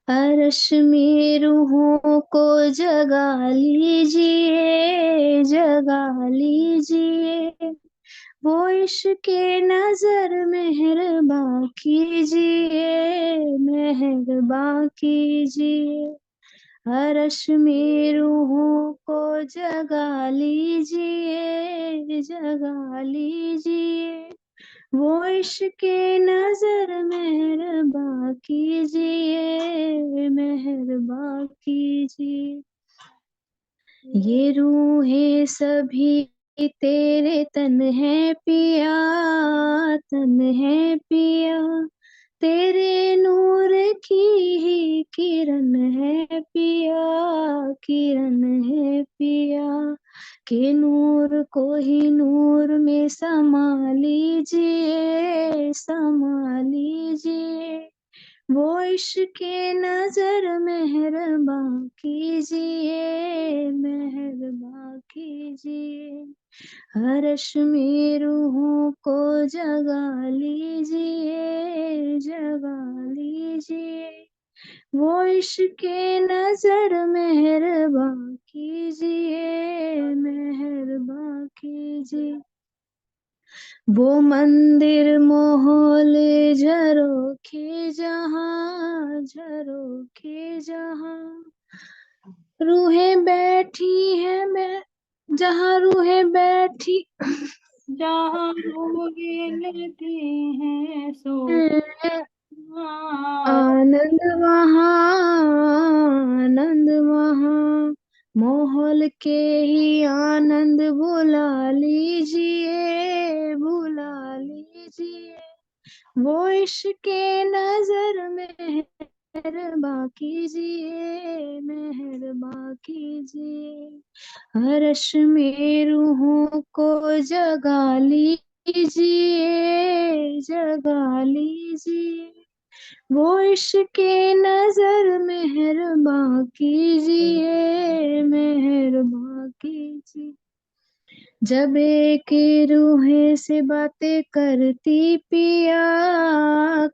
अर्श में रूहों को जगा लीजिए, जगा लीजिए, वो इश्क़ नजर मेहरबा कीजिए, मेहरबा कीजिए। अर्श में रूहों को जगा लीजिए, जगा लीजिए, वो इश्क़ नजर मेहरबा कीजिए, मेहरबा कीजिए। ये रूहें सभी तेरे तन है पिया, तन है पिया, तेरे नूर की ही किरण है पिया, किरण है पिया, के नूर को ही नूर में समा लीजिए, समा लीजिए, वो इश्क़ नजर मेहरबा कीजिए, मेहरबा कीजिए। अर्श में रूहों को जगा लीजिए, जगा लीजिए, वो इश्क़ नजर मेहरबा कीजिए, मेहरबा कीजिए। वो मंदिर मोहल झरोखे जहाँ, झरोखे जहाँ, रूहें बैठी है मैं, जहाँ रूहें बैठी, जहाँ रूहें लेती हैं सो आनंद वहाँ, आनंद वहाँ, माहौल के ही आनंद बुला लीजिए, बुला लीजिए, वो इश्क़ नजर मेहरबा कीजिए, मेहरबा कीजिए। अर्श में रूहों को जगा लीजिए, जगा लीजिए, वो इश्क़ नजर मेहरबा कीजिए, मेहरबा कीजिए। जब एक रूह से बातें करती पिया,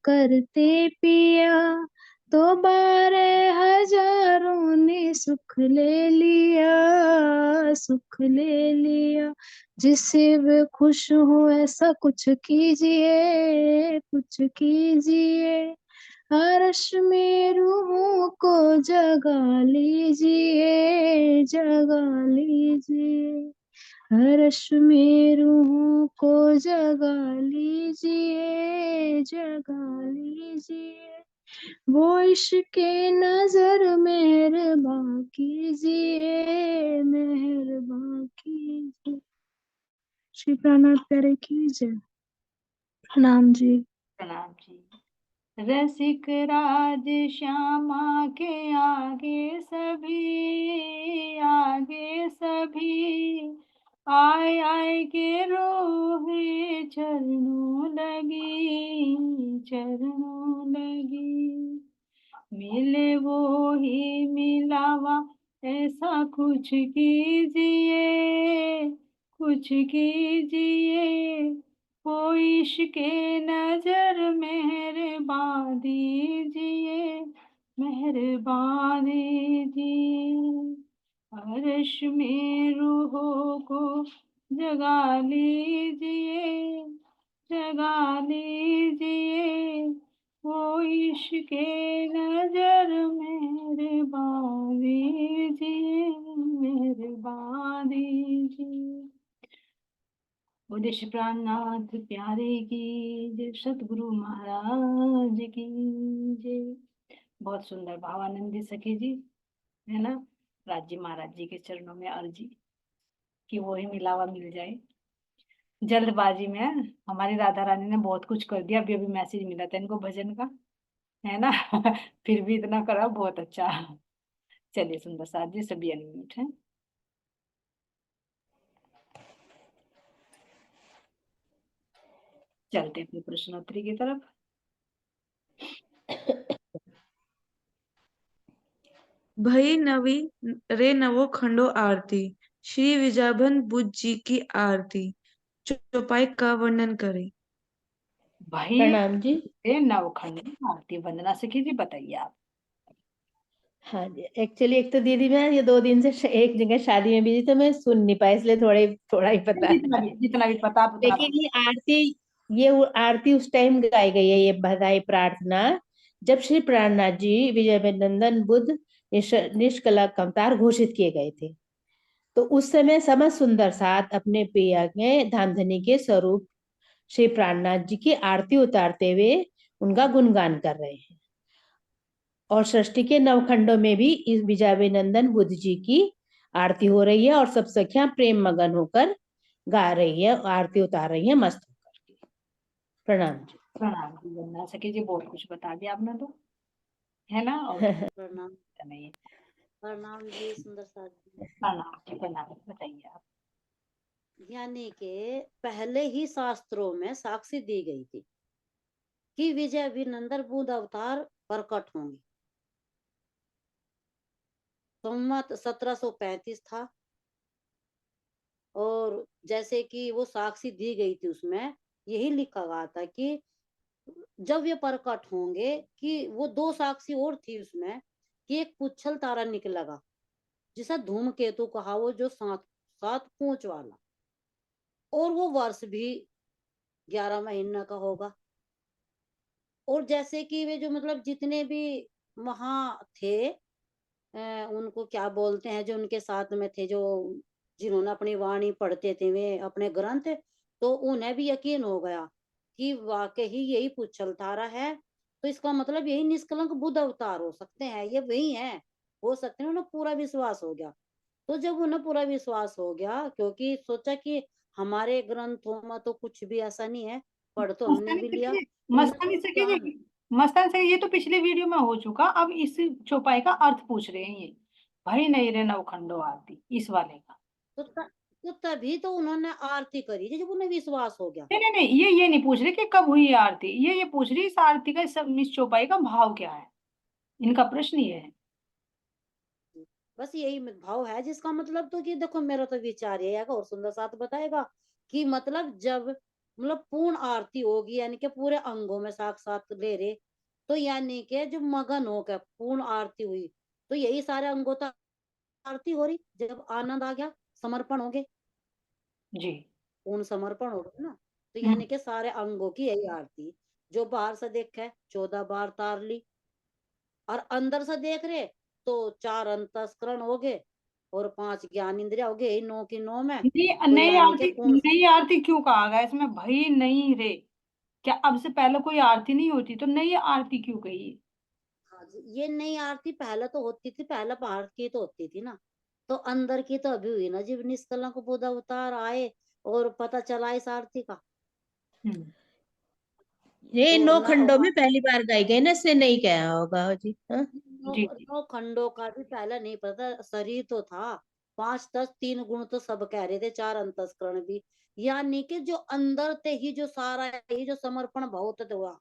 करते पिया, तो 12,000 ने सुख ले लिया, सुख ले लिया। जिससे वे खुश हो ऐसा कुछ कीजिए, कुछ कीजिए। अर्श में रूहों को जगा लीजिए, जगा लीजिए। अर्श में रूहों को जगा लीजिए, जगा लीजिए, वो इश्क़ नजर मेहरबा कीजिए, मेहरबा कीजिए। श्री प्राणनाथ प्यारे की जय। प्रणाम जी। प्रणाम जी। रसिक राज श्यामा के आगे सभी, आगे सभी, आए आए के रोहे चरणों लगी, चरणों लगी। मिले वो ही मिलावा ऐसा कुछ कीजिए, कुछ कीजिए, वो इश्क़ नजर मेहरबान दीजिए, मेहरबान दीजिए। अर्श में रूहों को जगा लीजिए, जगा लीजिए, वो इश्क़ नजर मेहरबान दीजिए, मेहरबान दीजिए। बोले श्री प्राणनाथ प्यारे की जय, सतगुरु महाराज की जय। बहुत सुंदर भावानंदी सखी जी, है ना। राज्य महाराज जी के चरणों में अर्जी कि वो ही मिलावा मिल जाए। जल्दबाजी में हमारी राधा रानी ने बहुत कुछ कर दिया। अभी अभी मैसेज मिला था इनको भजन का, है ना। फिर भी इतना करा, बहुत अच्छा। चलिए सुंदर साथ जी, सभी अनम्यूट हैं। चलते अपनी प्रश्नोत्तरी की तरफ। भई नवी रे नवो खंडो आरती, श्री विजाभन बुद्ध जी की आरती। चौपाई का वर्णन करें। भाई प्रणाम जी। रे नवखंड आरती। वंदना सखी जी बताइए आप। हाँ जी, एक्चुअली एक तो दीदी मैं ये 2 दिन से एक जगह शादी में बिजी, तो मैं सुन नहीं पाई, इसलिए थोड़ा ही पता है। जितना भी पता आप उतना लेकिन ये आरती उस टाइम गाई गई है, ये बधाई प्रार्थना, जब श्री प्राणनाथ जी विजय नंदन बुद्ध निष्कलंक अवतार घोषित किए गए थे। तो उस समय समस्त सुंदर साथ अपने पिया के धामधनी के स्वरूप श्री प्राणनाथ जी की आरती उतारते हुए उनका गुणगान कर रहे हैं। और सृष्टि के नवखंडों में भी इस विजयाभिनंदन बुद्ध जी की आरती हो रही है, और सब सखियां प्रेम मगन होकर गा रही है, आरती उतार रही है मस्त होकर के। प्रणाम जी। प्रणाम जी। वंदना सखी जी बहुत कुछ बता दिया आपने तो, है ना। और प्रणाम। नहीं, प्रणाम जी सुंदर साथ जी। प्रणाम जी, प्रणाम। बताइए आप। यानी कि पहले ही शास्त्रों में साक्षी दी गई थी कि विजय अभिनंदन बुद्ध अवतार प्रकट होंगे। संवत 1735 था, और जैसे कि वो साक्षी दी गई थी उसमें यही लिखा गया था कि जब ये प्रकट होंगे, कि वो 2 साक्षी और थी उसमें, कि एक पुच्छल तारा निकलेगा जिसे धूमकेतु कहा, वो जो 7 पूंछ वाला, और वो वर्ष भी 11 महीना का होगा। और जैसे कि वे जो मतलब जितने भी वहां थे, उनको क्या बोलते हैं, जो उनके साथ में थे, जो जिन्होंने अपनी वाणी पढ़ते थे, वे अपने ग्रंथ, तो उन्हें भी यकीन हो गया कि वाकई ही यही पुच्छल तारा है। तो इसका मतलब यही निष्कलंक बुद्ध अवतार हो सकते हैं, ये वही है, हो सकते हैं। उन्हें पूरा विश्वास हो गया। तो जब उन्हें पूरा विश्वास हो गया, क्योंकि सोचा कि हमारे ग्रंथों में तो कुछ भी ऐसा नहीं है, पढ़ तो हमने मस्तानी भी लिया, सखी, उन्हें मस्तानी सखी जान। जी, मस्तानी सखी, ये तो पिछले वीडियो में हो चुका। अब इस चौपाई का अर्थ पूछ रहे हैं ये। भाई नहीं रे नवखंडो आरती, इस वाले का। तो, तो तभी तो उन्होंने आरती करी थी, जब उन्हें विश्वास हो गया। नहीं नहीं नहीं, ये नहीं पूछ रहे कि कब हुई ये आरती। ये पूछ रही इस आरती का, इस चौपाई का भाव क्या है। इनका प्रश्न ये है। बस यही भाव है, जिसका मतलब तो कि देखो, मेरा तो विचार ये है, और सुंदर साथ बताएगा कि मतलब जब मतलब पूर्ण आरती होगी, यानी कि पूरे अंगों में साक्षात ले रहे, तो यानी कि जब मगन होकर पूर्ण आरती हुई, तो यही सारे अंगों तक आरती हो रही। जब आनंद आ गया, समर्पण हो गए, जी। पूर्ण समर्पण हो गया ना, तो हम्म। यानी कि सारे अंगों की यही आरती। जो बाहर से देखे 14 बार तार ली, और अंदर से देख रहे तो 4 अंतस्करण हो गए, और 5 ज्ञान इंद्रिया हो गए, 9 की 9 में। तो नई यानी कि आरती, कौन सा। नई आरती क्यों कहा गया इसमें भाई? नहीं रे, क्या अब से पहले कोई आरती नहीं होती? तो नई आरती क्यों कही? हाँ जी, ये नई आरती पहले तो होती थी, पहले बाहर की तो होती थी ना, तो अंदर की तो अभी हुई ना, जब निष्कलंक बुद्ध अवतार आए और पता चला इस आरती का। हम्म। ये तो 9 ना खंडों में पहली बार गाई गई ना, इससे नहीं क्या होगा जी। हाँ। जी। 9 खंडों का भी पहले नहीं पता, शरीर तो था 5 10 3 गुण तो सब कह रहे थे, 4 अंतस्करण भी, यानी कि जो अंदर थे ही जो सारा ये जो समर्पण बहुत हुआ,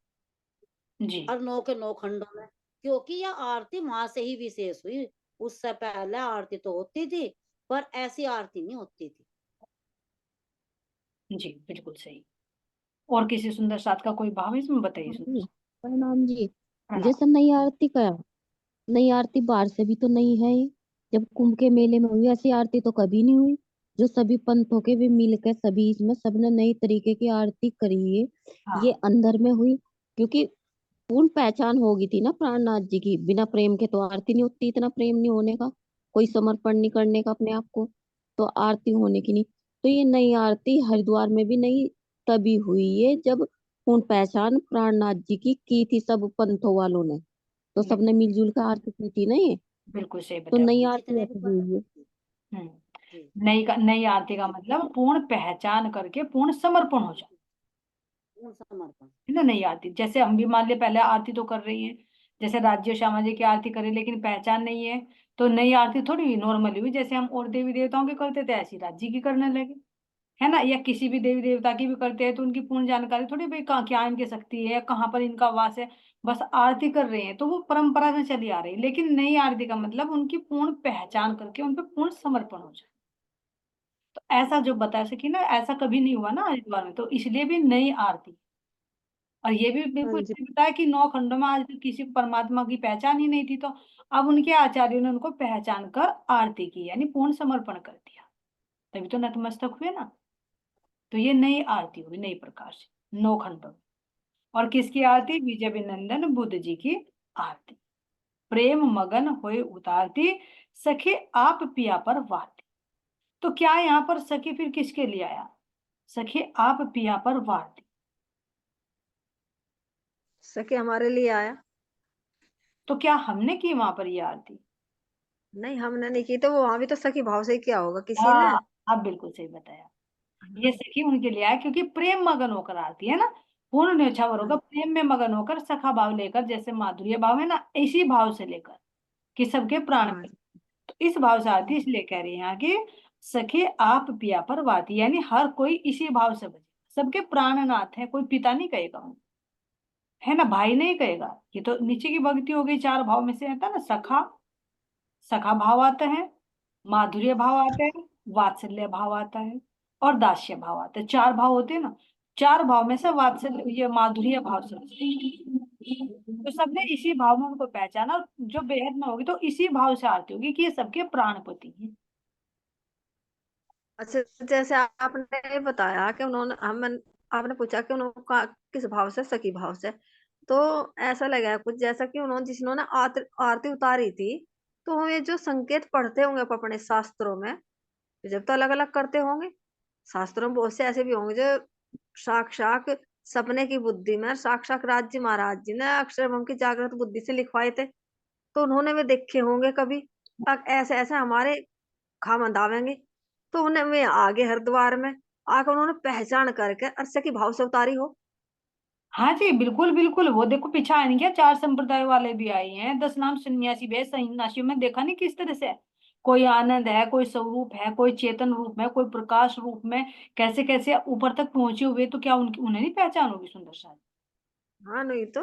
जी। और 9 के 9 खंडों में। क्योंकि यह आरती वहां से ही विशेष हुई, उससे पहले आरती तो होती थी, पर ऐसी आरती नहीं होती थी। जी बिल्कुल सही। और किसी सुंदर साथ का कोई भाव इसमें बताइए सुंदर जी, साथ। प्रणाम जी। प्रणाम। जैसे नई आरती का, नई आरती बाहर से भी तो नहीं है ये। जब कुंभ के मेले में हुई ऐसी आरती तो कभी नहीं हुई। जो सभी पंथों के भी मिलकर सभी इसमें सबने नई तरीके की आरती करी है, ये हाँ। अंदर में हुई। क्योंकि पूर्ण पहचान होगी थी ना प्राणनाथ जी की, बिना प्रेम के तो आरती नहीं होती, इतना प्रेम नहीं होने का, कोई समर्पण नहीं करने का अपने आप को, तो आरती होने की नहीं। तो ये नई आरती हरिद्वार में भी नहीं तभी हुई है, जब पूर्ण पहचान प्राणनाथ जी की थी सब पंथों वालों ने, तो बिल- सबने मिलजुल कर आरती की थी ना ये। बिल्कुल सही तो बताया। नई आरती जितने भी ऐसे पंथ हुई है। जी। हम्म। नई आरती का मतलब पूर्ण पहचान करके पूर्ण समर्पण हो जाए, पूर्ण समर्पण। है ना। नई आरती जैसे हम भी मान लिया पहले आरती तो कर रही है, जैसे राज्य श्यामा जी की आरती करी लेकिन पहचान नहीं है, तो नई आरती थोड़ी हुई, नॉर्मली हुई। जैसे हम और देवी देवताओं की करते थे ऐसी राज्य की करने लगे, है ना। या किसी भी देवी देवता की भी करते हैं तो उनकी पूर्ण जानकारी थोड़ी भाई कहाँ क्या इनकी शक्ति है, कहाँ पर इनका वास है। बस आरती कर रहे हैं तो वो परंपरा से चली आ रही है। लेकिन नई आरती का मतलब उनकी पूर्ण पहचान करके उन पर पूर्ण समर्पण हो जाए। तो ऐसा जो बता सकी ना, ऐसा कभी नहीं हुआ ना हरिद्वार में, तो इसलिए भी नई आरती। और ये भी बिल्कुल हाँ जी। सही बताया कि 9 खंडों में आज तक किसी को परमात्मा की पहचान ही नहीं थी, तो अब उनके आचार्यों ने उनको पहचान कर आरती की, यानी पूर्ण समर्पण कर दिया, तभी तो नतमस्तक हुए ना। तो ये नई आरती हुई, नई प्रकार से 9 खंडों में। और किसकी आरती? विजय विनंदन बुद्ध जी की आरती। प्रेम मगन होए उतारती, सखे आप पिया पर वारती। तो क्या यहाँ पर सखी फिर किसके लिए आया? सखे आप पिया पर वारती। सके हमारे लिए आया। तो क्या हमने की वहां पर ये आरती? नहीं, हमने नहीं की, तो वो वहां भी तो सखी भाव से ही किया होगा किसी ने। हाँ, आप बिल्कुल सही बताया। ये सखी उनके लिए आया क्योंकि प्रेम मगन होकर आती है ना, पूर्ण न्योछावर होकर, हाँ प्रेम में मगन होकर, सखा भाव लेकर, जैसे माधुर्य भाव है ना, इसी भाव से लेकर कि सबके प्राण हाँ पे। तो इस भाव से आती, इसलिए कह रही है यहाँ की सखे आप पिया पर वाती, यानी हर कोई इसी भाव से बचे। सबके प्राणनाथ है, कोई पिता नहीं कहेगा उनको, है ना, भाई नहीं कहेगा। ये तो नीचे की भक्ति हो गई, 4 भाव में से आता है ना, सखा, सखा भाव आता है, माधुर्य भाव आता है, वात्सल्य भाव आता है, और दास्य भाव आता है। 4 भाव होते हैं ना, 4 भाव में से वात्सल्य, ये माधुर्य भाव से, तो सबने इसी भाव में उनको पहचाना, और जो बेहद में होगी तो इसी भाव से आरती होगी कि ये सबके प्राणपति हैं। अच्छा, जैसे आपने बताया कि उन्होंने आपने पूछा कि उन्होंने किस भाव से, सखी भाव से, तो ऐसा लगा कुछ जैसा कि उन्होंने जिन्होंने आरती उतारी थी, तो हमें जो संकेत पढ़ते होंगे अपने शास्त्रों में, जब तो अलग अलग करते होंगे, शास्त्रों में बहुत से ऐसे भी होंगे जो साक्षात सपने की बुद्धि में साक्षात राज्य महाराज जी ने अक्षरब्रह्म की जागृत बुद्धि से लिखवाए थे, तो उन्होंने भी देखे होंगे कभी ऐसे ऐसे हमारे खामंद आवेंगे, तो उन्हें वे आगे हरिद्वार में आकर उन्होंने पहचान करके अरसे की भाव से उतारी हो। हाँ जी, बिल्कुल बिल्कुल। वो देखो पीछे आए नहीं क्या, 4 संप्रदाय वाले भी आए हैं, 10 नाम सन्यासी भी है, सन्यासियों में देखा नहीं किस तरह से है? कोई आनंद है, कोई स्वरूप है, कोई चेतन रूप में, कोई प्रकाश रूप में, कैसे कैसे ऊपर तक पहुंचे हुए, तो क्या उनकी उन्हें नहीं पहचान होगी सुंदर सा? हाँ, नहीं तो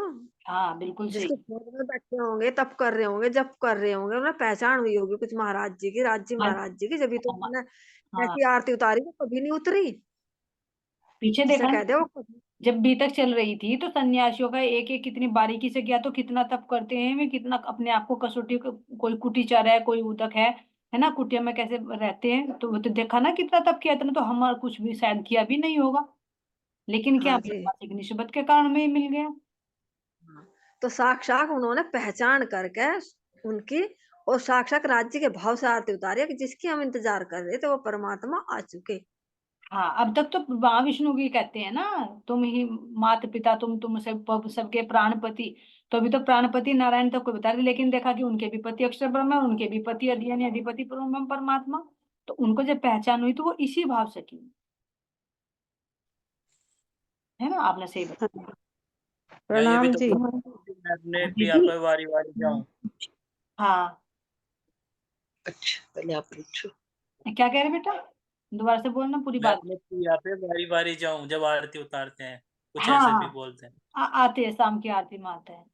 हाँ बिल्कुल सही। जिसके खोज में बैठे होंगे, तप कर रहे होंगे, जप कर रहे होंगे, उन्हें पहचान हुई होगी कुछ महाराज जी की, राज्य हाँ महाराज जी की, जब तो हाँ उन्होंने हाँ। ऐसी आरती उतारी वो कभी नहीं उतरी, पीछे जिसे देखा ना, कहते हो जब बीतक चल रही थी तो सन्यासियों का एक एक कितनी बारीकी से किया, तो कितना तप करते हैं वे, कितना अपने आप को कसौटी, कोई कुटीचर है, कोई उदक है ना, कुटिया में कैसे रहते हैं, तो वो तो देखा ना कितना तप किया, इतना तो हमारा कुछ भी शायद किया भी नहीं होगा, लेकिन क्या हाँ हमें जी। मासिक निस्बत के कारण में ही मिल गया। हाँ, तो साक्षात उन्होंने पहचान करके उनकी और साक्षात राज्य के भाव से आरती उतारी कि जिसकी हम इंतजार कर रहे थे वो परमात्मा आ चुके। हाँ, अब तक तो महाविष्णु की कहते हैं ना, तुम ही माता पिता, तुम सबके प्राणपति। तो अभी तो प्राणपति नारायण तक को बता रहे, लेकिन देखा कि उनके भी पति अक्षर ब्रह्म है, उनके भी पति यानी अधिपति ब्रह्म परमात्मा। तो उनको जब पहचान हुई तो वो इसी भाव से की, है ना, आपने सही बताया। या ये भी प्रणाम तो जी। मैं अपने पिया दीदी, पर वारी वारी जाऊं। हाँ, अच्छा, पहले आप पूछो। क्या कह रहे बेटा, दोबारा से बोलना पूरी मैं बात। अपने पिया पे वारी वारी जाऊं जब आरती उतारते हैं, कुछ हाँ ऐसे भी हाँ, बोलते हैं। आते हैं, शाम की आरती में आते हैं।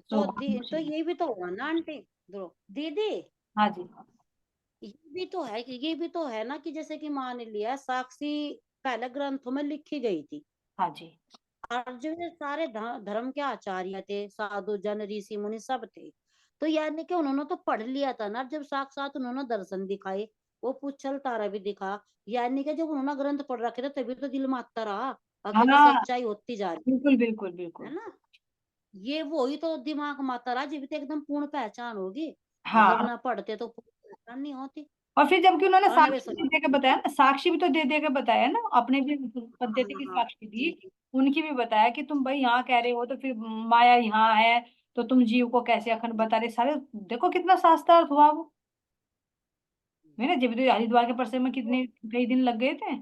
तो तो ये भी तो हुआ ना आंटी, दीदी, हाँ जी, ये भी तो है ना कि जैसे कि मान लिया साक्षी पहले ग्रंथों में लिखी गई थी, हाँ जी, और जो ये सारे धर्म के आचार्य थे, साधु जन ऋषि मुनि सब थे, तो यानी कि उन्होंने तो पढ़ लिया था ना, जब साक्षात उन्होंने दर्शन दिखाए, वो पुच्छल तारा भी दिखा, यानी कि जब उन्होंने ग्रंथ पढ़ रखे थे तभी तो दिल में आता रहा, आगे तो हाँ, सच्चाई होती जा रही बिल्कुल बिल्कुल है बिल्कुल। ना। ये वो ही तो दिमाग में आता रहा, जब तो एकदम पूर्ण पहचान होगी, अगर हाँ, ना पढ़ते तो पूर्ण पहचान नहीं होती। और फिर जबकि उन्होंने और नवे साक्षी समाज भी दे के बताया ना, साक्षी भी तो दे दे के बताया ना, अपने भी हाँ पद्धति की हाँ साक्षी दी, जी जी उनकी भी बताया कि तुम भाई यहाँ कह रहे हो तो फिर माया यहाँ है, तो तुम जीव को कैसे अखंड बता रहे, सारे देखो कितना शास्त्रार्थ हुआ वो, है ना, जब तो हरिद्वार के परिसर में कितने कई दिन लग गए थे।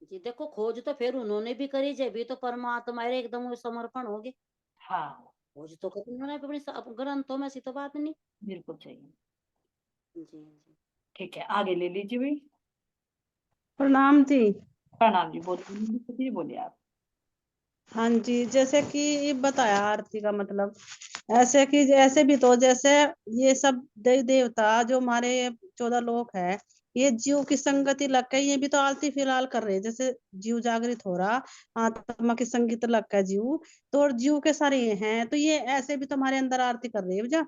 जी, देखो खोज तो फिर उन्होंने भी करी, जब भी तो परमात्मा रे एकदम वो समर्पण हो गए, हाँ, खोज तो करी उन्होंने अपने ग्रंथों में, ऐसी तो बात नहीं। बिल्कुल सही है। जी जी। ठीक है, आगे ले लीजिए भाई। प्रणाम जी। प्रणाम जी, बोलिए बोलिए आप। हाँ जी, जैसे कि ये बताया आरती का मतलब, ऐसे कि जैसे भी तो जैसे ये सब देवी देवता जो हमारे 14 लोक है, ये जीव की संगति लग है, ये भी तो आरती फिलहाल कर रहे हैं। जैसे जीव जागृत हो रहा, आत्मा की संगीत लग है जीव, तो और जीव के सारे ये हैं, तो ये ऐसे भी तुम्हारे अंदर आरती कर रहे हैं जा,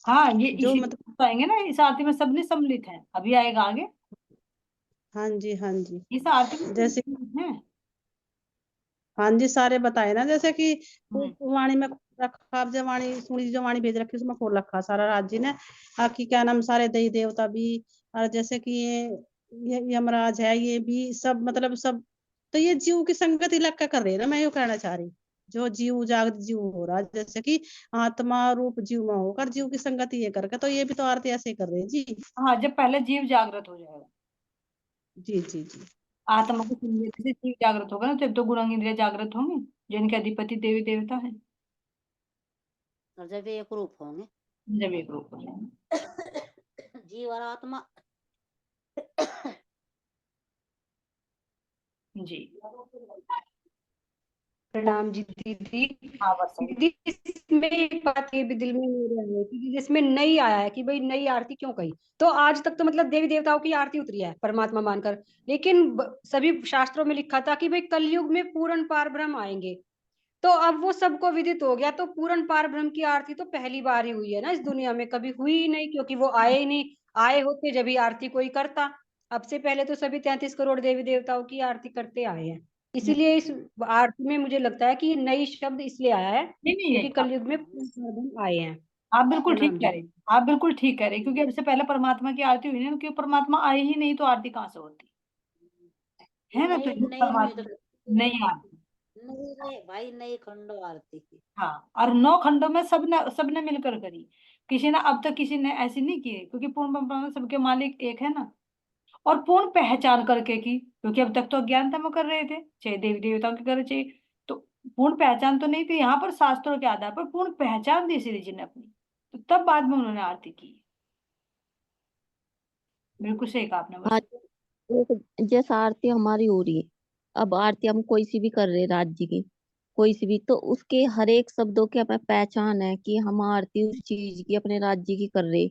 हाँ, ये जो इसी मतलब। आएंगे ना, इस आरती में सबने सम्मिलित है, अभी आएगा आगे। हाँ जी, हाँ जी। इस आरती में सब जैसे सम्मिलित हैं। हाँ जी, सारे बताए ना, जैसे कि हम्म। वाणी में खोल रखा, अब जब वाणी सुनी, जो वाणी भेज रखी उसमें खोल रखा सारा राज्य ने। कि क्या नाम, सारे देवी देवता भी, और जैसे कि ये यमराज है, ये भी सब मतलब सब। तो ये जीव की संगति लग कर रहे हैं ना, मैं ये कहना चाह रही। जो जीव जागृत जीव हो रहा, जैसे कि आत्मा रूप जीव में होकर जीव की संगति ये करके, तो ये भी तो आरती ऐसे ही कर रहे हैं जी। हाँ, जब पहले जीव जागृत हो जाएगा, जी जी जी। आत्मा को संयत से जीव जागृत होगा ना, तब तो गुणांग इंद्रिय जागृत होंगे, जिनके अधिपति देवी देवता है, और जब ये एक रूप होंगे जब एक रूप हो जाएंगे। जीव और आत्मा। जी। प्रणाम जी दीदी। हाँ, बस दीदी, इसमें एक बात ये भी दिल में मेरे है कि जिसमें नई आया है कि भाई नई आरती क्यों कही। तो आज तक तो मतलब देवी देवताओं की आरती उतरी है परमात्मा मानकर, लेकिन सभी शास्त्रों में लिखा था कि भाई कलयुग में पूर्ण पार ब्रह्म आएंगे। तो अब वो सबको विदित हो गया, तो पूर्ण पार ब्रह्म की आरती तो पहली बार ही हुई है ना इस दुनिया में, कभी हुई ही नहीं, क्योंकि वो आए ही नहीं। आए होते जब ही आरती कोई करता। अब से पहले तो सभी 33 करोड़ देवी देवताओं की आरती करते आए हैं। इसीलिए इस आरती में मुझे लगता है कि नई शब्द इसलिए आया है नहीं नहीं, क्योंकि कलयुग में पूर्ण पार ब्रह्म आए हैं। आप बिल्कुल ठीक प्रणाम कह जी। रहे हैं, आप बिल्कुल ठीक कह रहे हैं, क्योंकि अब से पहले परमात्मा की आरती हुई ना, क्योंकि परमात्मा आए ही नहीं तो आरती कहाँ से होती ये है ना, तो नई ये नई परमात्मा नहीं आरती। नई नई भाई नई खंडो आरती की। हाँ, और 9 खंडों में सबने मिलकर करी, किसी ने अब तक किसी ने ऐसी नहीं की, क्योंकि पूर्ण ब्रह्म में सबके मालिक एक है ना। और पूर्ण पहचान करके की, क्योंकि अब तक तो अज्ञानता में कर रहे थे, चाहे देवी देवताओं की करे चाहे, तो पूर्ण पहचान तो नहीं थी, यहाँ पर शास्त्रों के आधार पर पूर्ण पहचान दी श्री जी ने अपनी, तो तब बाद में उन्होंने आरती की। बिल्कुल सही कहा आपने बस। हाँ, एक जैसा आरती हमारी हो रही है, अब आरती हम कोई सी भी कर रहे हैं राज्य की, कोई सी भी, तो उसके हर एक शब्दों की हमें पहचान है कि हम आरती उस चीज की अपने राज्य की कर रहे,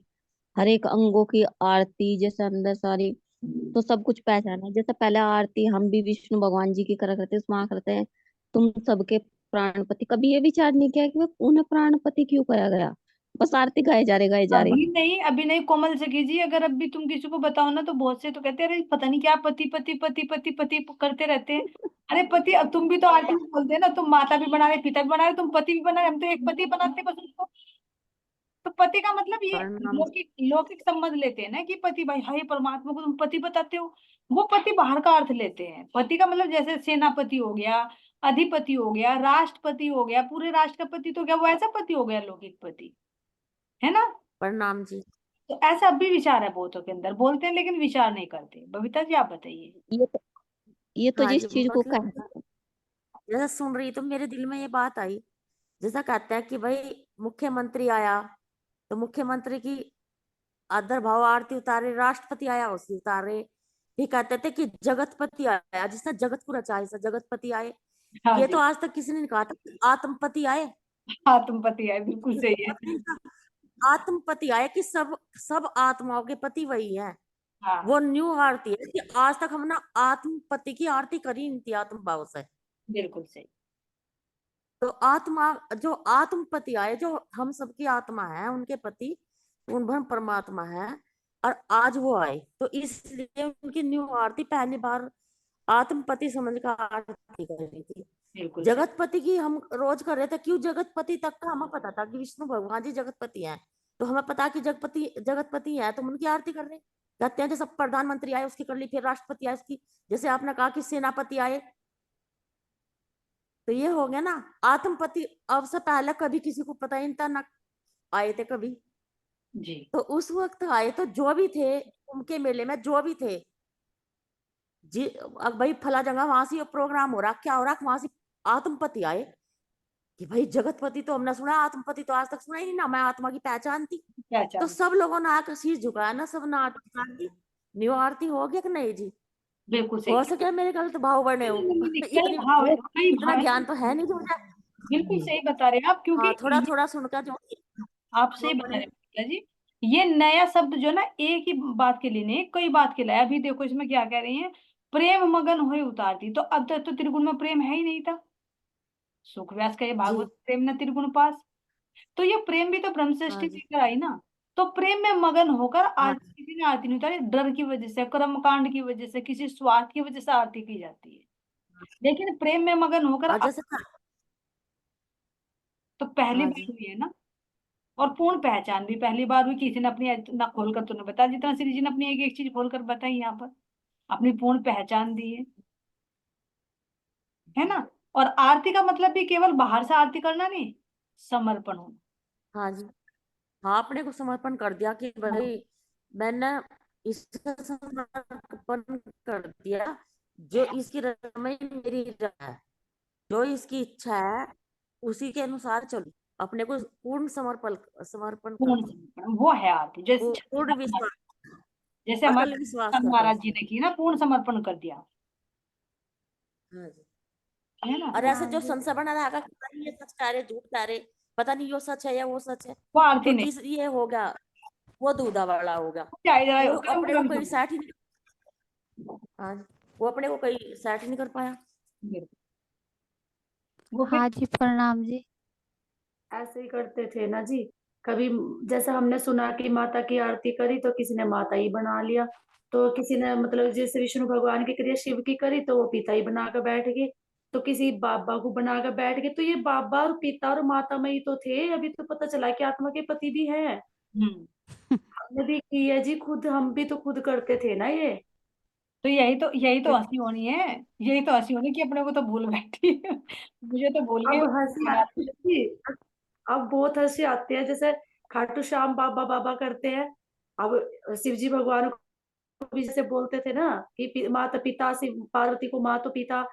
हर एक अंगों की आरती जैसे अंदर सारी, तो सब कुछ पहचान है। जैसे पहले आरती हम भी विष्णु भगवान जी की करा करते, उसमें करते हैं तुम सबके प्राणपति, कभी ये विचार नहीं किया कि वो उन्हें प्राणपति क्यों करा गया, बस आरती गाए जा रहे गाए जा रहे। अभी नहीं कोमल सखी जी, अगर अभी तुम किसी को बताओ ना, तो बहुत से तो कहते हैं अरे पता नहीं क्या पति पति पति पति पति करते रहते हैं। अरे पति, अब तुम भी तो आरती में बोलते हैं ना, तुम माता भी बना रहे, पिता भी बना रहे, तुम पति भी बना रहे, हम तो एक पति बनाते बस उसको। तो पति का मतलब ये प्रणाम। लौकिक लौकिक संबंध लेते हैं ना, कि पति भाई, हाय परमात्मा को तुम पति बताते हो, वो पति बाहर का अर्थ लेते हैं। पति का मतलब जैसे सेनापति हो गया, अधिपति हो गया, राष्ट्रपति हो गया, पूरे राष्ट्र का पति, तो क्या वो ऐसा पति हो गया लौकिक पति, है ना। प्रणाम जी। तो ऐसा अब भी विचार है बहुतों के अंदर, बोलते हैं लेकिन विचार नहीं करते। बबीता जी आप बताइए। ये तो हाँ जिस जी, चीज को मतलब कह, जैसा सुन रही तो मेरे दिल में ये बात आई, जैसा कहते हैं कि भाई मुख्यमंत्री आया तो मुख्यमंत्री की आदर भाव आरती उतारे, राष्ट्रपति आया उसकी उतारे। भी कहते थे कि जगतपति आया, जिसने जगत को रचा, ऐसा जगतपति आए। हाँ ये जी। तो आज तक किसी ने नहीं कहा था कि आत्मपति आए। हाँ, तुम पति है, बिल्कुल सही है। पति का आत्मपति आए कि सब सब आत्माओं के पति वही है। हाँ, वो न्यू आरती है कि आज तक हमने आत्मपति की आरती करी नहीं थी आत्म भाव से। बिल्कुल सही। तो आत्मा जो आत्मपति आए, जो हम सबकी आत्मा है, उनके पति उन ब्रह्म परमात्मा है, और आज वो आए, तो इसलिए उनकी न्यू आरती पहली बार आत्मपति समझ का आरती कर रही थी। बिल्कुल सही। जगतपति की हम रोज कर रहे थे, क्यों जगतपति तक का हमें पता था कि विष्णु भगवान जी जगतपति हैं, तो हमें पता कि जगतपति है, तो हम उनकी आरती कर रहे हैं। कहते हैं जैसे प्रधानमंत्री आए उसकी कर ली, फिर राष्ट्रपति आए उसकी, जैसे आपने कहा कि सेनापति आए, तो ये हो गया ना आत्मपति। अब से पहले कभी किसी को पता ही नहीं था ना आए थे कभी। जी। तो उस वक्त आए तो जो भी थे उनके मेले में, जो भी थे जी, अब भाई फला जगह वहां से प्रोग्राम हो रहा, क्या हो रहा, वहां से आत्मपति आए कि भाई जगतपति तो हमने सुना, आत्मपति तो आज तक सुना ही नहीं ना, मैं आत्मा की पहचान थी। क्या तो चाह, सब लोगों ने आकर शीश झुकाया ना, सब ने आरती की। न्यू आरती हो गया कि नहीं जी? बिल्कुल हो सही। सके मेरे गलत भाव बने हो। कई इतनी भाव है, कई इतना भाव है। ज्ञान तो है नहीं जो बिल्कुल सही बता रहे हैं आप, क्योंकि हाँ, थोड़ा थोड़ा सुनकर जो। आप सही बता रहे हैं भैया जी, ये नया शब्द जो ना एक ही बात के लिए नहीं, कई बात के लिए। अभी देखो इसमें क्या कह रही है, प्रेम मगन हुए उतारती। तो अब तक तो त्रिगुण में प्रेम है ही नहीं था। सुख व्यास का ये जी भागवत प्रेम न त्रिगुण पास। तो ये प्रेम भी तो ब्रह्म हाँ सृष्टि जी लेकर आई ना। तो प्रेम में मगन होकर हाँ आज किसी ने आरती नहीं उतारी, डर की वजह से, कर्म कांड की वजह से, किसी स्वार्थ की वजह से आरती की जाती है। लेकिन प्रेम में मगन होकर और जैसे तो पहली हाँ बार जी हुई है ना। और पूर्ण पहचान भी पहली बार हुई। किसी ने अपनी ना खोल कर तूने बता, जितना श्री जी ने अपनी एक एक चीज खोल कर बताई यहाँ पर, अपनी पूर्ण पहचान दी है ना। और आरती का मतलब भी केवल बाहर से आरती करना नहीं, समर्पण होना। हाँ जी हाँ, अपने को समर्पण कर दिया कि हाँ, भाई मैंने इसका समर्पण कर दिया, जो इसकी रमई मेरी रहा है, जो इसकी इच्छा है उसी के अनुसार चलू। अपने को पूर्ण समर्पण समर्पण कर पूर्ण दिया, समर्पण वो है आरती। जैसे पूर्ण विश्वास, जैसे हमारे अटल विश्वास हनुमान कर दिया महाराज उस जी पर। ने की ना, पूर्ण समर्पण कर दिया, हाँ जी। है ना। और ऐसे हाँ जो जी। संशय बना रहेगा कि पता नहीं ये सच कह रहे झूठ कह रहे, पता नहीं ये सच है या वो सच है, वो आरती तो नहीं। तीस ये हो गया, वो दूधा वाला हो गया। वो कर्म अपने को कर्म कोई समझ। सेट ही नहीं, हाँ जी, वो अपने को कोई सेट ही नहीं कर पाया। वो फिर हाँ जी, प्रणाम जी। ऐसे ही करते थे ना जी। कभी जैसे हमने सुना कि माता की आरती करी तो किसी ने माता ही बना लिया, तो किसी ने मतलब जैसे विष्णु भगवान की क्रिया शिव की करी तो वो पिता ही बनाकर बैठ गए, तो किसी बाबा को बनाकर बैठ गए। तो ये बाबा और पिता और माता में ही तो थे, अभी तो पता चला कि आत्मा के पति भी है। हम्म। हमने भी की है जी, खुद हम भी तो खुद करते थे ना ये। तो यही तो तो हंसी होनी है। यही तो हंसी होनी कि अपने को तो भूल बैठी मुझे तो भूल गई अब उसकी हंसी बात। आती है जी, अब बहुत हंसी आती है। जैसे खाटू श्याम बाबा बाबा करते हैं, अब शिव जी भगवान को भी जैसे बोलते थे ना कि माता पिता, शिव पार्वती को माँ तो पिता।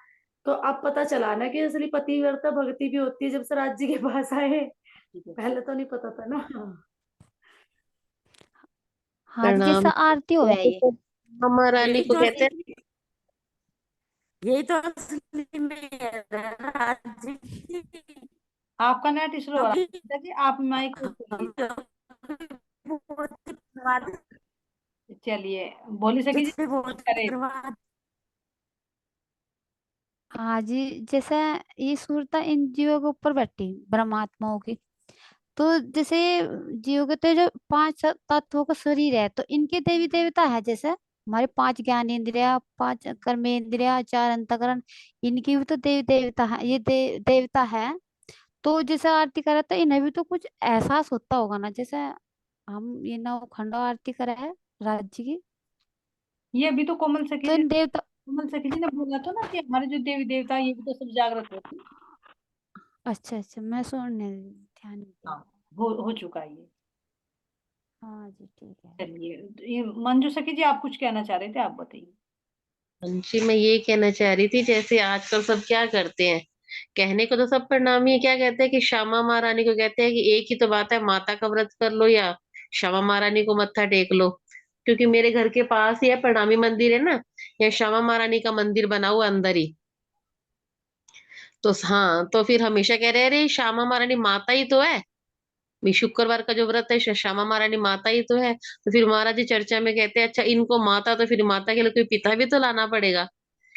तो अब पता चला ना कि असली पतिव्रता भक्ति भी होती है जब स्वराज जी के पास आए। पहले तो नहीं पता था ना। हाँ जी, जैसा प्रणाम। आरती हो है वैसे ये। तो मामा रानी यही को तो कहते हैं। यही तो असली में है राज जी। आपका नेट स्लो हो रहा क्योंकि है जी, आप माइक यूज करिए। हम लोग भी बहुत बर्बाद, चलिए बोली सकी जी, पिछले बहुत करे। बर्बाद। हाँ जी, जैसे ये सूरता इन जीवों के ऊपर बैठी ब्रह्मात्माओं की। तो जैसे जीवों के तो जो पांच तत्वों का शरीर है, तो इनके देवी देवता है। जैसे हमारे पांच ज्ञान इंद्रिया, पांच कर्मेंद्रिया, चार अंतकरण, इनकी भी तो देवी देवता है, ये देवता है। तो जैसे आरती करे तो इन्हें भी तो कुछ एहसास होता होगा ना, जैसे हम ये नौ आरती करे है राज्य की। ये अभी तो कोमल सखी तो जी, इन देवता, कोमल सखी जी ने बोला था ना कि हमारे जो देवी देवता हैं, ये भी तो सब जागृत होते हैं। अच्छा अच्छा, मैं सुनने ध्यान नहीं दिया। हाँ, हो चुका है ये। हाँ जी, ठीक है। चलिए, ये मंजू सखी जी आप कुछ कहना चाह रहे थे, आप बताइए। जी मैं ये कहना चाह रही थी, जैसे आजकल सब क्या करते हैं, कहने को तो सब प्रणामी है, क्या कहते हैं कि श्यामा महारानी को कहते हैं कि एक ही तो बात है, माता का व्रत कर लो या श्यामा महारानी को मत्था टेक लो। क्योंकि मेरे घर के पास ही है प्रणामी मंदिर है ना, या श्यामा महारानी का मंदिर बना हुआ अंदर ही। तो हाँ, तो फिर हमेशा कह रहे हैं, अरे श्यामा महारानी माता ही तो है, भी शुक्रवार का जो व्रत है श्यामा महारानी माता ही तो है। तो फिर महाराज जी चर्चा में कहते हैं, अच्छा इनको माता, तो फिर माता के लिए कोई पिता भी तो लाना पड़ेगा।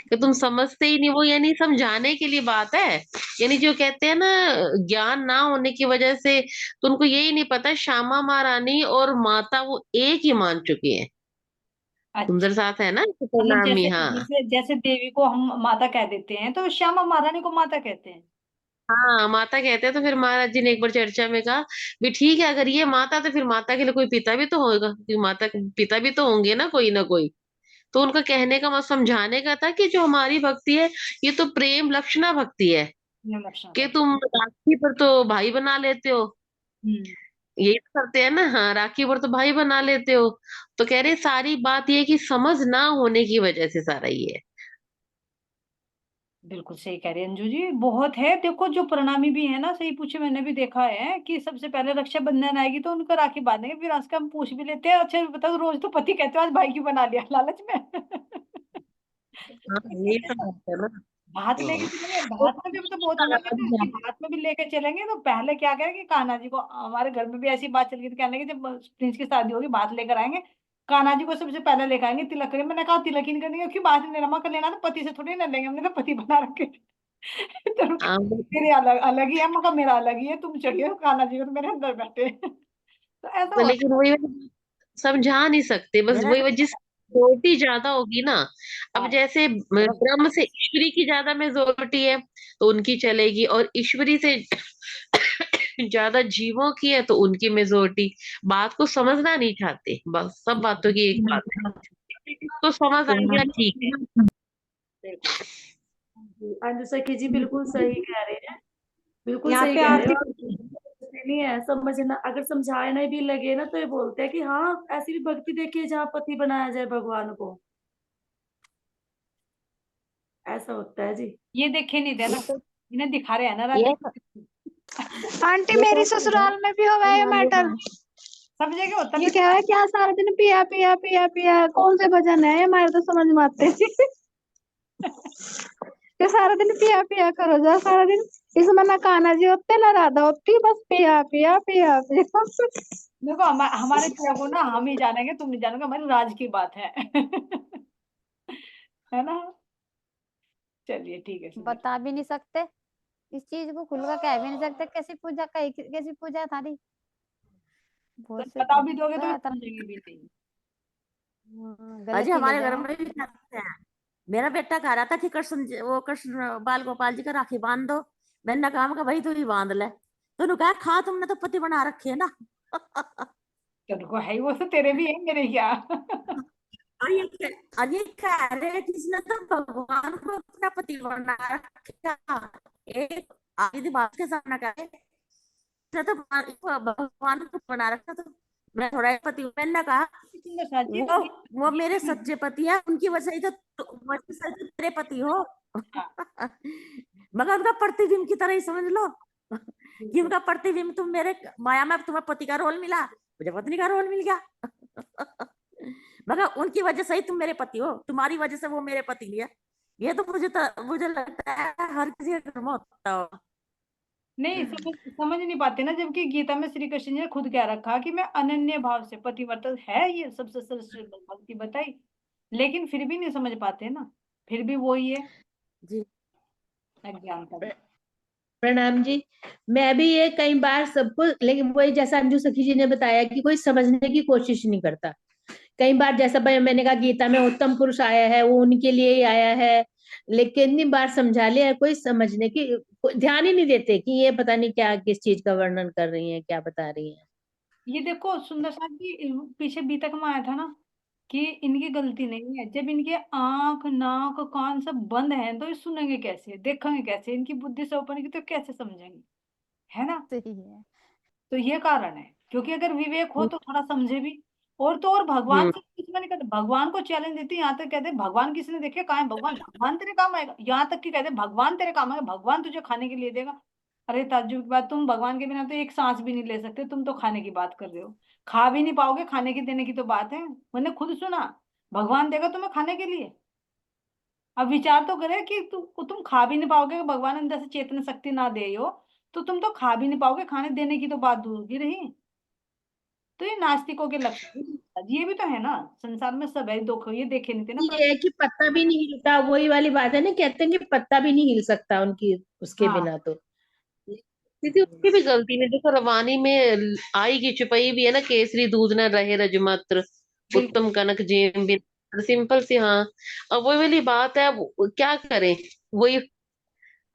कि तुम समझते ही नहीं, वो यानी समझाने के लिए बात है। यानी जो कहते हैं ना, ज्ञान ना होने की वजह से तो उनको यही नहीं पता श्यामा महारानी और माता वो एक ही मान चुकी है। अच्छा, सुंदर साथ है ना मतलब प्रणामी। जैसे हाँ जैसे जैसे देवी को हम माता कह देते हैं, तो श्यामा महारानी को माता कहते हैं। हाँ, माता कहते हैं। तो फिर महाराज जी ने एक बार चर्चा में कहा, भी ठीक है अगर ये माता, तो फिर माता के लिए कोई पिता भी तो होगा, क्योंकि माता के पिता भी तो होंगे ना कोई ना कोई। तो उनका कहने का मतलब समझाने का था कि जो हमारी भक्ति है, ये तो प्रेम लक्षणा भक्ति है। ये लक्षण कि है। तुम राखी पर तो भाई बना लेते हो, हम्म। यही तो करते हैं ना, हाँ राखी पर तो भाई बना लेते हो। तो कह रहे सारी बात ये है कि समझ ना होने की वजह से सारा ये है। बिल्कुल सही कह रहे हैं अंजू जी, बहुत है। देखो जो प्रणामी भी है ना, सही पूछे, मैंने भी देखा है कि सबसे पहले रक्षाबंधन आएगी तो उनको राखी बांधेंगे, फिर उसका हम पूछ भी लेते हैं, अच्छा बताओ, रोज तो पति कहते हो आज भाई की बना लिया लालच में हाँ यही तो बात है ना। भात लेके चलेंगे, भात में भी तो बहुत अलग है ना, कि भात में भी लेके चलेंगे। तो पहले क्या करेंगे, कान्हा जी को, हमारे घर में भी ऐसी बात चल गई थी, कहने लगे जब प्रिंस की शादी होगी भात लेकर आएंगे, कान्हा जी को सबसे पहले लेकर आएंगे, तिलक करेंगे। मैंने कहा तिलक ही नहीं करनी है, क्यों बात नहीं रमा कर लेना, तो पति से थोड़ी ना लेंगे, हमने तो पति बना रखे। तो हाँ, मेरे अलग अलग ही है, मगर मेरा अलग ही है, तुम चढ़िए कान्हा जी को, तो मेरे अंदर बैठे। तो ऐसा होता लेकिन वही वाली समझा नहीं सकते, बस मेरा वही जिस मेजोरिटी ज्यादा होगी ना। अब हाँ। जैसे ब्रह्म से ईश्वरी की ज्यादा मेजोरिटी है तो उनकी चलेगी, और ईश्वरी से ज्यादा जीवों की है तो उनकी मेजोरिटी। बात को समझना नहीं चाहते, बस सब बातों की एक बात है, तो समझ आ गया ठीक है। बिल्कुल। अंजू सखी जी बिल्कुल सही कह रहे हैं, बिल्कुल यहाँ सही पे कह रहे आरती हो। समझते नहीं है, समझना अगर समझाना भी लगे ना तो ये बोलते हैं कि हाँ ऐसी भी भक्ति देखिए जहाँ पति बनाया जाए भगवान को, ऐसा होता है जी। ये देखे नहीं देना, इन्हें दिखा रहे हैं ना ये राधे। आंटी ये मेरी तो ससुराल में भी हो गया ये मैटर। सब जगह होता ये है। कह रहा है क्या सारा दिन पिया पिया पिया पिया, कौन से भजन है हमारे तो समझ में आते नहीं। ये सारा दिन पिया पिया करो जा सारा दिन, इसमें ना कान्हा जी होते ना राधा होती, बस पिया पिया पिया पिया। देखो हमारे पिया को ना हम ही जानेंगे, तुम नहीं जानोगे, हमारी राज की बात है। है ना। चलिए ठीक है, सुंदर। बता भी नहीं सकते इस चीज को, खुलकर कह भी नहीं सकते कैसी पूजा, कैसी पूजा है थारी। तो बहुत से बता भी दोगे तो ये ज्यादातर समझेंगे भी नहीं। गलत अजय ही ले हमारे घर जाए। में भी करते हैं। मेरा बेटा कह रहा था कि कृष्ण बाल गोपाल जी का राखी बांध दो। मैंने कहा भाई तू ही बांध ले। तो उन्होंने कहा खा तुमने तो पति बना रखे है ना। तेरे को है ही, वो तो तेरे भी है, मेरे क्या। और ये कह रहे हैं कि इसने तो भगवान को अपना पति बना रखा। एक आदि बात के सामने कह रहे हैं, इसने तो भगवान को बना रखा। तो मैं थोड़ा पति हूँ। मैंने कहा सुंदर साथ जी, वो मेरे सच्चे पति है, उनकी वजह से वजह से तो तेरे पति हो। मगर उनका प्रतिबिंब की तरह ही समझ लो कि उनका प्रतिबिंब, तुम मेरे माया में तुम्हें पति का रोल मिला, मुझे पत्नी का रोल मिल गया। मगर उनकी वजह से ही तुम मेरे पति हो, तुम्हारी वजह से वो मेरे पति नहीं है। ये तो मुझे लगता है हर किसी के घर में होता हो। नहीं समझ नहीं पाते ना, जबकि गीता में श्री कृष्ण जी ने खुद कह रखा कि मैं अनन्य भाव से पतिव्रता है, ये सबसे श्रेष्ठ भक्ति बताई, लेकिन फिर भी नहीं समझ पाते ना, फिर भी वही है जी अज्ञानता। प्रणाम जी। मैं भी ये कई बार सबको, लेकिन वही जैसा अंजू सखी जी ने बताया कि कोई समझने की कोशिश नहीं करता। कई बार जैसा मैंने कहा गीता में उत्तम पुरुष आया है, वो उनके लिए ही आया है, लेकिन कितनी बार समझा लिया, कोई समझने की ध्यान ही नहीं देते कि ये पता नहीं क्या किस चीज का वर्णन कर रही है, क्या बता रही है। ये देखो सुंदर साथ जी, पीछे बीतक में आया था ना कि इनकी गलती नहीं है, जब इनके आंख नाक कान सब बंद हैं तो ये सुनेंगे कैसे, देखेंगे कैसे, इनकी बुद्धि से ओपन की तो कैसे समझेंगे, है ना। सही है। तो ये कारण है, क्योंकि अगर विवेक हो तो थोड़ा समझे भी। और तो और भगवान हम्म। से कुछ नहीं कहते, भगवान को चैलेंज देते, यहाँ तक कहते हैं भगवान किसने देखे, कहाँ है भगवान, भगवान तेरे काम आएगा, यहाँ तक कि कहते हैं भगवान तेरे काम आएगा, भगवान तुझे खाने के लिए देगा। अरे ताज्जुब की बात, तुम भगवान के बिना तो एक सांस भी नहीं ले सकते, तुम तो खाने की बात कर रहे हो, खा भी नहीं पाओगे, खाने की देने की तो बात है। मैंने खुद सुना, भगवान देगा तुम्हें खाने के लिए। अब विचार तो करे कि तुम खा भी नहीं पाओगे, भगवान अंदर से चेतन शक्ति ना दे हो, तो तुम तो खा भी नहीं पाओगे, खाने देने की तो बात दूर की रही। तो ये नास्तिकों के लक्षण, ये भी तो है ना, संसार में सब है, दुख ये देखे नहीं थे ना ये है कि पत्ता भी नहीं हिलता, वही वाली बात है ना, कहते हैं कि पत्ता भी नहीं हिल सकता उनकी, उसके हाँ बिना तो। दीदी उसकी भी गलती नहीं, देखो रवानी में आई की चुपई भी है ना, केसरी दूध न रहे रजमात्र, बिल्कुल। उत्तम कनक जेम बिन, सिंपल सी। हाँ, अब वही वाली बात है, अब क्या करें। वही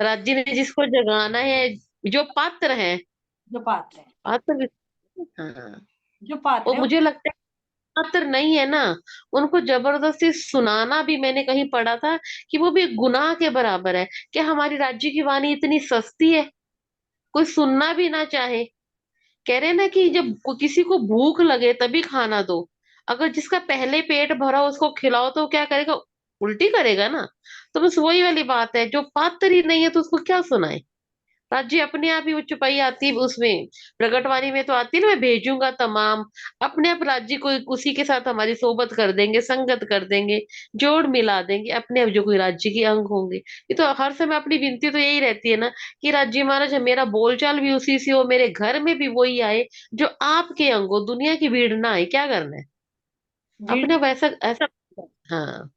राज्य ने जिसको जगाना है, जो पात्र है, जो पात्र है, पात्र हाँ, जो पात्र वो है मुझे लगता है पात्र नहीं है ना, उनको जबरदस्ती सुनाना भी मैंने कहीं पढ़ा था कि वो भी गुनाह के बराबर है। क्या हमारी राज्य की वाणी इतनी सस्ती है, कोई सुनना भी ना चाहे। कह रहे ना कि जब किसी को भूख लगे तभी खाना दो, अगर जिसका पहले पेट भरा उसको खिलाओ तो क्या करेगा, उल्टी करेगा ना। तो बस वही वाली बात है, जो पात्र ही नहीं है तो उसको क्या सुनाए। राज्य अपने आप ही वो चौपाई आती है उसमें, प्रकटवाणी में तो आती है ना, मैं भेजूंगा तमाम, अपने आप राज्य को उसी के साथ हमारी सोबत कर देंगे, संगत कर देंगे, जोड़ मिला देंगे अपने आप, जो कोई राज्य के अंग होंगे। ये तो हर समय अपनी विनती तो यही रहती है ना कि राज्य महाराज मेरा बोलचाल भी उसी से हो, मेरे घर में भी वही आए जो आपके अंग हो, दुनिया की भीड़ ना आए, क्या करना है भीड़ अपने वैसा ऐसा। हाँ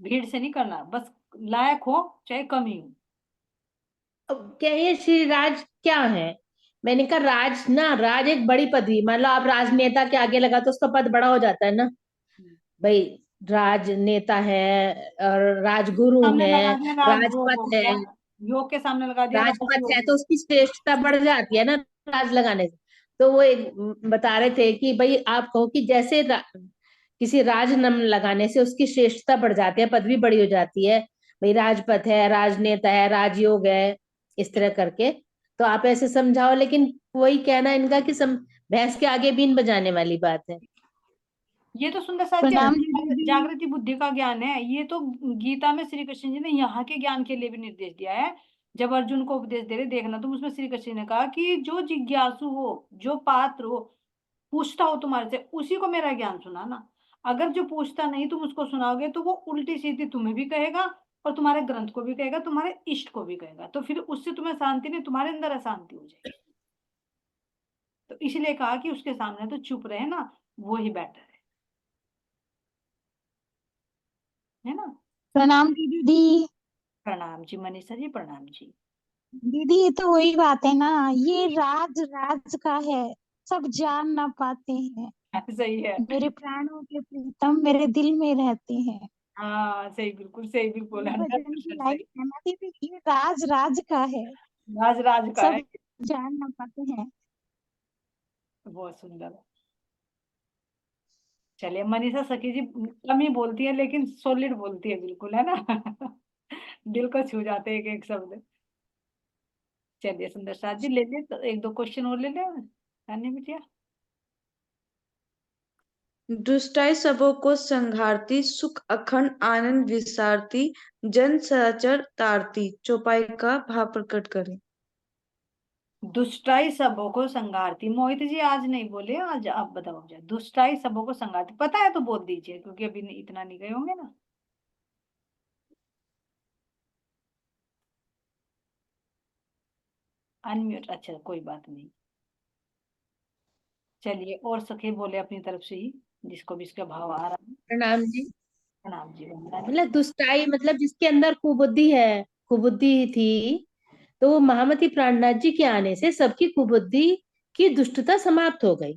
भीड़ से नहीं करना, बस लायक हो चाहे कम ही हो। अब क्या ये श्री राज क्या है? मैंने कहा राज ना, राज एक बड़ी पदवी, मान लो आप राजनेता के आगे लगा तो उसका पद बड़ा हो जाता है ना भाई। राजनेता है और राजगुरु सामने है, लगा दिया राजभोग हो राजपथ है, गया, योग के सामने लगा दिया राजपथ है, राजयोग। तो उसकी श्रेष्ठता बढ़ जाती है ना राज लगाने से। तो वो एक बता रहे थे कि भाई आप कहो कि जैसे किसी राज नाम लगाने से उसकी श्रेष्ठता बढ़ जाती है, पदवी बड़ी हो जाती है, भाई राजपथ है, राजनेता है, राजयोग है, इस तरह करके। तो आप ऐसे समझाओ, लेकिन वही कहना इनका कि भैंस के आगे बीन बजाने वाली बात है। ये तो सुंदर साथ प्रणाम दीदी। जागृति बुद्धि का ज्ञान है। ये तो गीता में श्री कृष्ण जी ने यहाँ के ज्ञान के लिए भी निर्देश दिया है। जब अर्जुन को उपदेश दे रहे देखना, तुम उसमें श्री कृष्ण ने कहा कि जो जिज्ञासु हो, जो पात्र हो, पूछता हो तुम्हारे से, उसी को मेरा ज्ञान सुनाना। अगर जो पूछता नहीं तुम उसको सुनाओगे तो वो उल्टी सीधी तुम्हें भी कहेगा और तुम्हारे ग्रंथ को भी कहेगा, तुम्हारे इष्ट को भी कहेगा, तो फिर उससे तुम्हें शांति नहीं, तुम्हारे अंदर अशांति हो जाएगी। तो इसलिए कहा कि उसके सामने तो चुप रहे ना, वो ही बेटर है ना। प्रणाम दीदी। प्रणाम जी मनीषा जी, प्रणाम जी। दीदी ये तो वही बात है ना, ये राज राज का है, सब जान ना पाते हैं। सही है। मेरे प्राणों के प्रीतम मेरे दिल में रहते हैं। हाँ सही, बिल्कुल सही, बिल्कुल ये भजन की 100% लाइन सही। है ना दीदी, ये राज राज का है, राज राज का है। सब जान ना पाते हैं। बहुत सुंदर है। चलिए मनीषा सखी जी कम ही बोलती है लेकिन सॉलिड बोलती है, बिल्कुल है ना। दिल को छू जाते हैं एक एक शब्द। चलिए सुंदर साथ जी ले ले, तो एक दो क्वेश्चन और ले ले अन्य बिटिया। दुष्टाई सबों को संघारती, सुख अखंड आनंद विसारती, जन सहचर तारती। चौपाई का भाव प्रकट करें। दुष्टाई सबों को संघारती, मोहित जी आज नहीं बोले, आज आप बताओ जाए। दुष्टाई सबों को संघारती पता है तो बोल दीजिए, क्योंकि अभी इतना नहीं गए होंगे ना। अनम्यूट, अच्छा कोई बात नहीं। चलिए और सखी बोले अपनी तरफ से ही, जिसको भी इसका भाव आ रहा है। प्रणाम जी। प्रणाम जी वंदना जी। मतलब दुष्टाई मतलब जिसके अंदर कुबुद्धि है, कुबुद्धि थी, तो वो महामती प्राणनाथ जी के आने से सबकी कुबुद्धि की दुष्टता समाप्त हो गई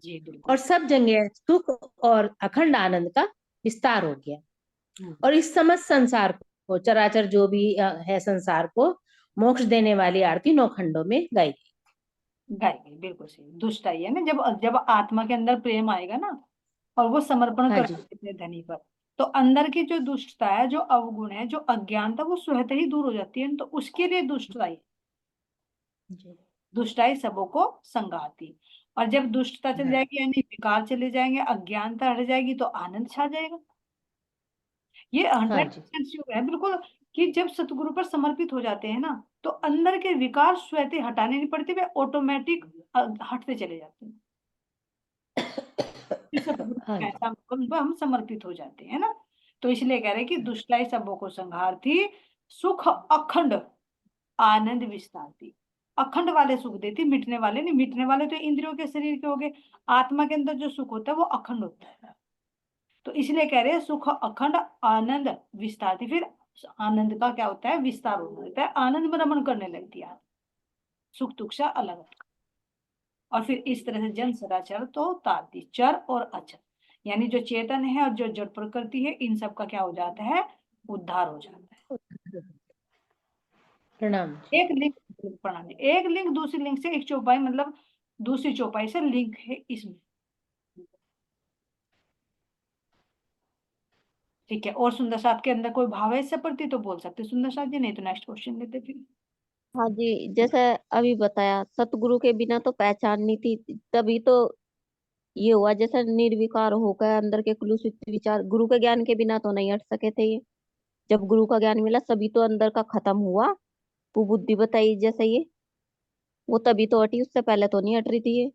जी और बिल्कुल। सब जगह सुख और अखंड आनंद का विस्तार हो गया। और इस समस्त संसार को, चराचर जो भी है संसार को मोक्ष देने वाली आरती नौ खंडों में गाई गई। गाई गई, बिल्कुल सही। दुष्टाई है ना, जब जब आत्मा के अंदर प्रेम आएगा ना और वो समर्पण हाँ कर जी। देते हैं धनी पर, तो अंदर की जो दुष्टता है, जो अवगुण है, जो अज्ञानता, वो स्वतः ही दूर हो जाती है। तो उसके लिए दुष्टाई, जी। दुष्टाई सबों को संगाती। और जब दुष्टता चल हाँ। जाएगी, यानी विकार चले जाएंगे, अज्ञानता हट जाएगी, तो आनंद छा जाएगा। ये हाँ 100% जी। श्योर है बिल्कुल, कि जब सतगुरु पर समर्पित हो जाते हैं ना, तो अंदर के विकार स्वतः हटाने नहीं पड़ते, वे ऑटोमेटिक हटते चले जाते हैं। कि सतगुरु हाँ का जी। ऐसा हुक्म, हम समर्पित हो जाते हैं ना। तो इसलिए कह रहे हैं कि दुष्टाई सबों को संहारती, सुख अखंड आनंद विस्तारती। अखंड वाले सुख देती, मिटने वाले नहीं। मिटने वाले तो इंद्रियों के शरीर के हो गए, आत्मा के अंदर जो सुख होता है वो अखंड होता है। तो इसलिए कह रहे हैं सुख अखंड आनंद विस्तारती। फिर आनंद का क्या होता है, विस्तार होता है, आनंद में रमण करने लगती है, सुख दुख से अलग है। और फिर इस तरह से जन सदाचर तो तारती, चर और अचर, यानी जो चेतन है और जो जड़ प्रकृति है, इन सब का क्या हो जाता है, उद्धार हो जाता है। प्रणाम। एक लिंक, प्रणाम जी, एक लिंक दूसरी लिंक से, एक चौपाई मतलब दूसरी चौपाई से लिंक है इसमें। ठीक है। और सुंदर साथ के अंदर कोई भाव है इससे प्रति तो बोल सकते सुंदर साथ जी, नहीं तो नेक्स्ट क्वेश्चन लेते फिर। हाँ जी, जैसे अभी बताया सतगुरु के बिना तो पहचान नहीं थी, तभी तो ये हुआ। जैसे निर्विकार होकर अंदर के कुलुषित विचार गुरु के ज्ञान के बिना तो नहीं हट सके थे ये। जब गुरु का ज्ञान मिला सभी तो अंदर का खत्म हुआ, कुबुद्धि बताई जैसे ये, वो तभी तो हटी, उससे पहले तो नहीं हट रही थी ये।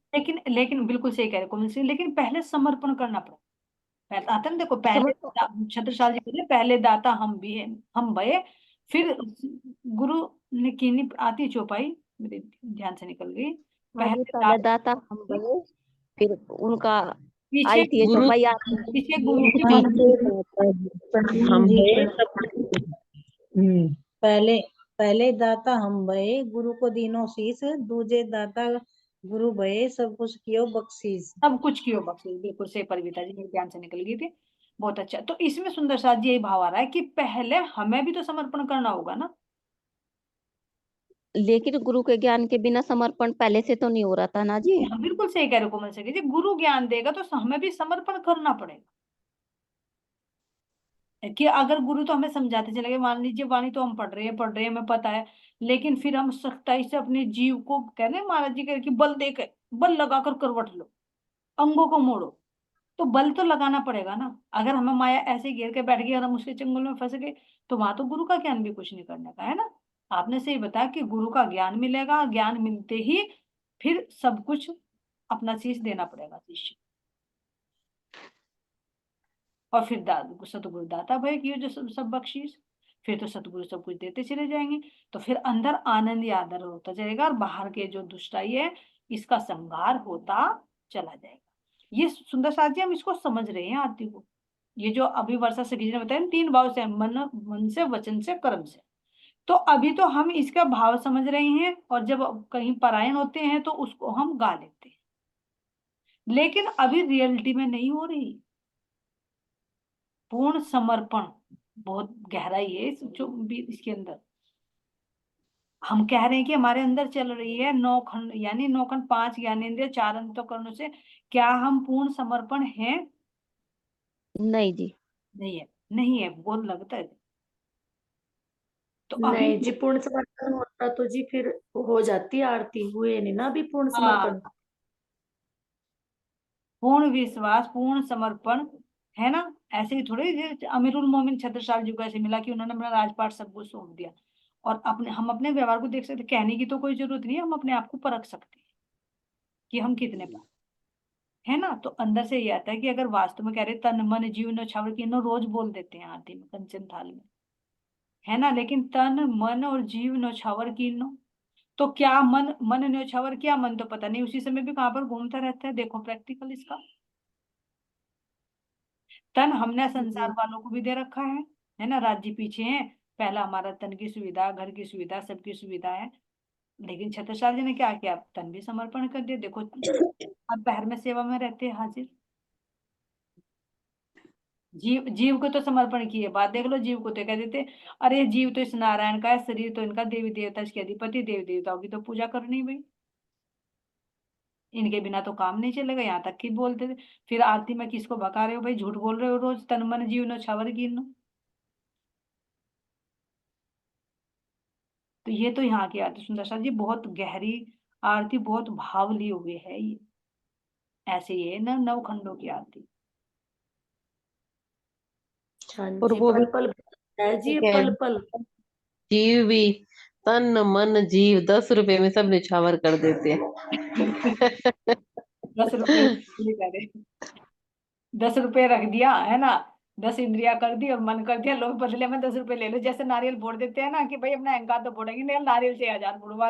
लेकिन बिल्कुल सही कह रहे कोमल सिंह, लेकिन पहले समर्पण करना पड़ेगा। पहले आता है ना, देखो पहले समर्पण। छत्रसाल जी बोले पहले दाता हम भी है, हम भये, फिर गुरु ने कीनी आती है चौपाई, मेरे ध्यान से निकल गई। हाँ जी, पहले पहले दाता दाता हम बने, फिर उनका पीछे आई थी ये गुरु चौपाई पीछे गुरु की हम पहले पहले दाता हम भये, गुरु को दीनो शीस, दूजे दाता गुरु भये, सब कुछ कियो बख्शीस। सब कुछ कियो बख्शीस, बिल्कुल सही परिविता जी, मेरे ध्यान से निकल गई थी। बहुत अच्छा। तो इसमें सुंदर साथ जी यही भाव आ रहा है कि पहले हमें भी तो समर्पण करना होगा ना। लेकिन गुरु के ज्ञान के बिना समर्पण पहले से तो नहीं हो रहा था ना जी। हाँ, बिल्कुल सही कह रहे हो कोमल जी, गुरु ज्ञान देगा तो हमें भी समर्पण करना पड़ेगा। कि अगर गुरु तो हमें समझाते चले गए, मान लीजिए वाणी तो हम पढ़ रहे हैं हमें पता है, लेकिन फिर हम सख्ताई से अपने जीव को कहते हैं महाराज जी कह कि बल दे के, बल लगाकर करवट लो, अंगों को मोड़ो, तो बल तो लगाना पड़ेगा ना। अगर हमें माया ऐसे घेर के बैठ गई और हम उसके चंगुल में फंस गए, तो वहां तो गुरु का ज्ञान भी कुछ नहीं करने का है ना। आपने सही बताया कि गुरु का ज्ञान मिलेगा, ज्ञान मिलते ही फिर सब कुछ अपना शीश देना पड़ेगा शिष्य, और फिर सतगुरु दाता भाई की जो सब बख्शीश, फिर तो सतगुरु सब कुछ देते चले जाएंगे। तो फिर अंदर आनंद ही आदर होता जाएगा, और बाहर के जो दुष्टाई है इसका संहार होता चला जाएगा। ये सुंदर साथ जी हम इसको समझ रहे हैं आरती को। ये जो अभी वर्षा से ने बताया 3 भाव से, मन से, वचन से, कर्म से, तो अभी तो हम इसका भाव समझ रहे हैं, और जब कहीं पारायण होते हैं तो उसको हम गा लेते हैं, लेकिन अभी रियलिटी में नहीं हो रही। पूर्ण समर्पण बहुत गहराई है इस जो भी इसके अंदर। हम कह रहे हैं कि हमारे अंदर चल रही है 9 खंड, यानी 9 खंड 5 ज्ञानेंद्रिय 4 अंतःकरणों से, क्या हम पूर्ण समर्पण हैं? नहीं जी। नहीं है, नहीं है, बहुत लगता है। तो अभी नहीं जी, पूर्ण समर्पण होता तो जी फिर हो जाती आरती, हुए नहीं ना अभी पूर्ण हाँ, समर्पण। पूर्ण विश्वास, पूर्ण समर्पण, है ना। ऐसे ही थोड़ी अमीरुल मोमिन छत्रसाल जी को ऐसे मिला कि उन्होंने अपना राजपाट सब कुछ सौंप दिया, और हम अपने व्यवहार को देख सकते, कहने की तो कोई जरूरत नहीं है, हम अपने आप को परख सकते हैं कि हम कितने पर, है ना। तो अंदर से ये आता है कि अगर वास्तव में कह रहे तन मन जीव न्यौछावर कीन्नो, रोज बोल देते हैं आरती में कंचन थाल में, है ना, लेकिन तन मन और जीव न्यौछावर कीन्नो, तो क्या मन न्यौछावर, क्या मन तो पता नहीं उसी समय भी कहां पर घूमता रहता है। देखो प्रैक्टिकल इसका, तन हमने संसार वालों को भी दे रखा है ना, राज्य पीछे है, पहला हमारा तन की सुविधा, घर की सुविधा, सबकी सुविधा है, लेकिन छत्रसाल जी ने क्या किया, तन भी समर्पण कर दिया। देखो अब पहर में सेवा में रहते हैं हाजिर, जीव को तो समर्पण किए, बात देख लो, जीव को तो कह देते अरे जीव तो इस नारायण का है, शरीर तो इनका, देवी देवता इसके अधिपति, देवी देवताओं की तो पूजा करनी भाई, इनके बिना तो काम नहीं चलेगा, यहाँ तक की बोलते थे। फिर आरती में किसको भगा रहे हो भाई, झूठ बोल रहे हो, रोज तन मन जीव न्यौछावर कीन्नो। तो ये तो यहाँ की आरती सुंदर सा जी, बहुत गहरी आरती, बहुत भाव लिए हुए है ये, ऐसे ही है ना 9 खंडों की आरती। हाँ और जी, वो भी पल पल है जी, है, पल पल। जीव भी, तन मन जीव 10 रुपए में सब निछावर कर देते हैं। 10 रुपए 10 रुपए रख दिया है ना, 10 इंद्रिया कर दी और मन कर दिया, लोग बदले में 10 रुपए ले लो, जैसे नारियल फोड़ देते हैं ना कि भाई अपना अहंकार तो फोड़ेंगे नहीं, नारियल से 1000 बुड़वा लो।